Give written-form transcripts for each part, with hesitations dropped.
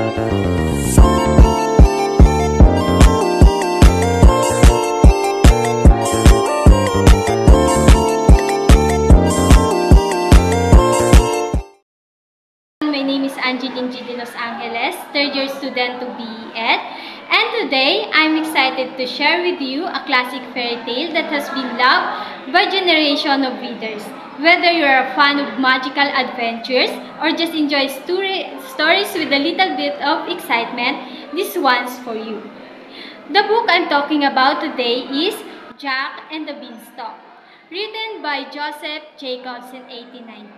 My name is Angeline G. de Los Angeles, third year student to BEd, and today I'm excited to share with you a classic fairy tale that has been loved by generation of readers. Whether you're a fan of magical adventures or just enjoy stories with a little bit of excitement, this one's for you. The book I'm talking about today is Jack and the Beanstalk, written by Joseph Jacobs in 1890.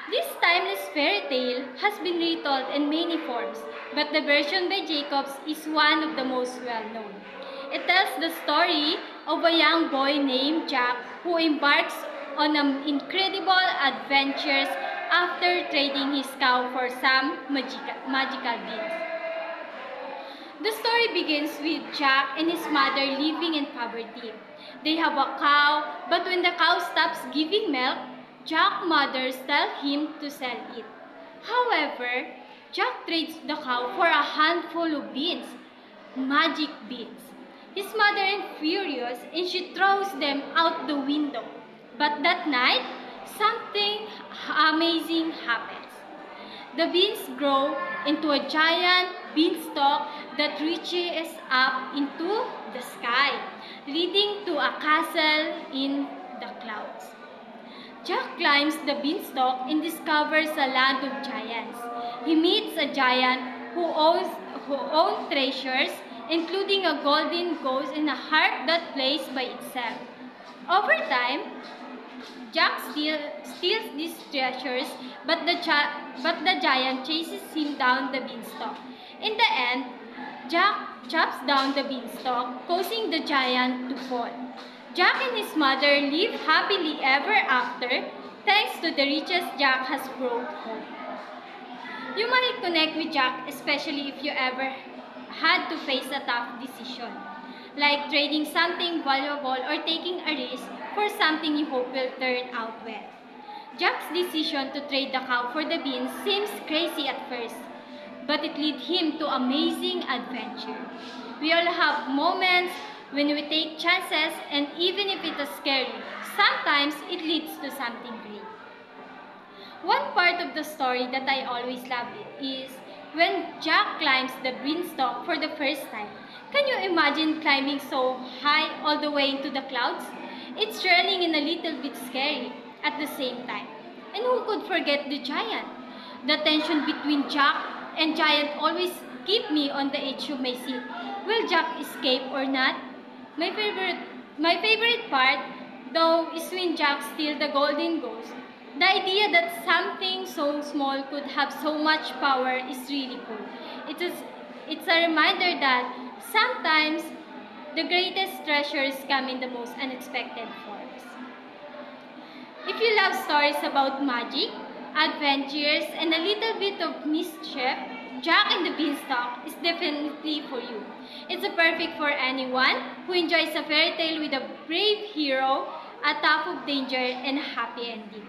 This timeless fairy tale has been retold in many forms, but the version by Jacobs is one of the most well-known. It tells the story of a young boy named Jack who embarks on incredible adventures after trading his cow for some magical beans. The story begins with Jack and his mother living in poverty. They have a cow, but when the cow stops giving milk, Jack's mothers tell him to sell it. However, Jack trades the cow for a handful of beans, magic beans. His mother is furious and she throws them out the window. But that night, something amazing happens. The beans grow into a giant beanstalk that reaches up into the sky, leading to a castle in the clouds. Jack climbs the beanstalk and discovers a land of giants. He meets a giant who owns treasures, including a golden ghost and a harp that plays by itself. Over time, Jack steals these treasures, but the giant chases him down the beanstalk. In the end, Jack chops down the beanstalk, causing the giant to fall. Jack and his mother live happily ever after, thanks to the riches Jack has brought home. You might connect with Jack, especially if you ever had to face a tough decision, like trading something valuable or taking a risk for something you hope will turn out well. Jack's decision to trade the cow for the beans seems crazy at first, but it led him to amazing adventure. We all have moments when we take chances, and even if it is scary, sometimes it leads to something great. One part of the story that I always love is when Jack climbs the beanstalk for the first time. Can you imagine climbing so high all the way into the clouds? It's thrilling and a little bit scary at the same time. And who could forget the giant? The tension between Jack and giant always keep me on the edge of my seat. Will Jack escape or not? My favorite part, though, is when Jack steals the golden ghost. The idea that something so small could have so much power is really cool. It's a reminder that sometimes the greatest treasures come in the most unexpected forms. If you love stories about magic, adventures, and a little bit of mischief, Jack and the Beanstalk is definitely for you. It's perfect for anyone who enjoys a fairy tale with a brave hero, a top of danger, and a happy ending.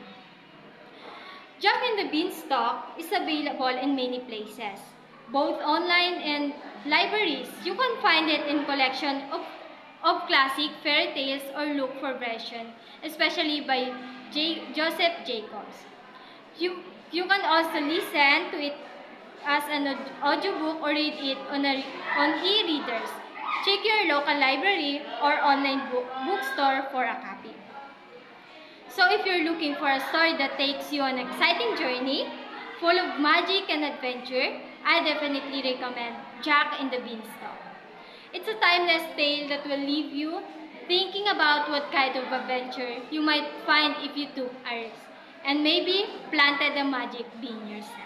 Jack and the Beanstalk is available in many places, both online and libraries. You can find it in collection of classic fairy tales or look for version, especially by Joseph Jacobs. You can also listen to it as an audiobook or read it on e-readers. Check your local library or online bookstore for a copy. So if you're looking for a story that takes you on an exciting journey, full of magic and adventure, I definitely recommend Jack and the Beanstalk. It's a timeless tale that will leave you thinking about what kind of adventure you might find if you took a risk and maybe planted a magic bee in yourself.